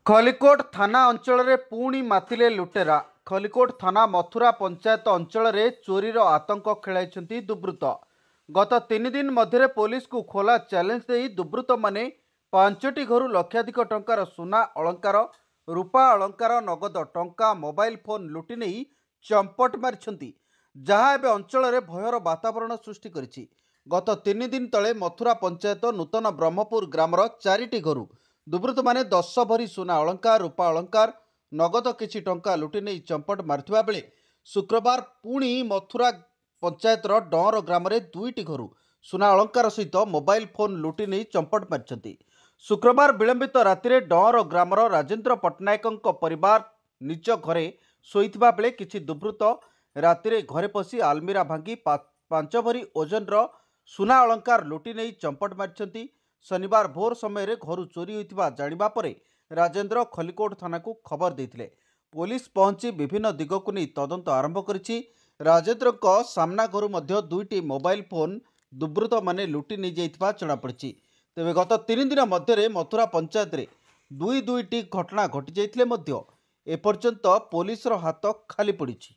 खलिकोट थाना अंचल रे पुणी मातिले लुटेरा। खलिकोट थाना मथुरा पंचायत अंचल रे चोरीर आतंक खेलाई दुर्बृत्त। गत 3 दिन मध्य पुलिस को खोला चैलेंज दे दुर्बृत्त माने 5टी घर लक्षाधिक टंकार सुना अलंकार, रूपा अलंकार, नगद टंका, मोबाइल फोन लुटि नहीं चंपट मारिछंती, जहाँ एबे अंचल रे भयर वातावरण सृष्टि करिछि। गत 3 दिन तले मथुरा पंचायत नूतन ब्रह्मपुर ग्रामर 4टी घर दुर्बृत्त माने 10 भरी सुना अलंकार, रूपा अलंकार, नगद किछि टंका लुटि नहीं चंपट मारिथिबा बेले शुक्रवार पुणी मथुरा पंचायत डर ग्राम में 2टी घर सुना अलंकार सहित मोबाइल फोन लुटि नहीं चंपट मारिछंती। शुक्रवार विलंबित राति डर ग्रामर राजेन्द्र पट्टनायक परिवार निज घरे शोइथिबा बेले किछि दुर्बृत्त राति घरे पशि आलमीरा भांगी 5 भरी ओजन सुना अलंकार लुटि नहीं चंपट मारिछंती। शनिवार भोर समय घर चोरी होइथिबा जानिबा परे राजेन्द्र खलिकोट थाना को खबर देथिले। पुलिस पहुंची विभिन्न दिग को नहीं तदंत आरंभ करिछि। राजेन्द्र सामना घर मध्य 2टी मोबाइल फोन दुर्बृत्त माने लुटि नहीं जाइथिबा जଣା पड़िछि। तेबे गत 3 दिन मध्य मथुरा पंचायत रे दुईटी घटना घटी जाइथिले मध्य एपर्यंत पुलिस हाथ खाली पड़िछि।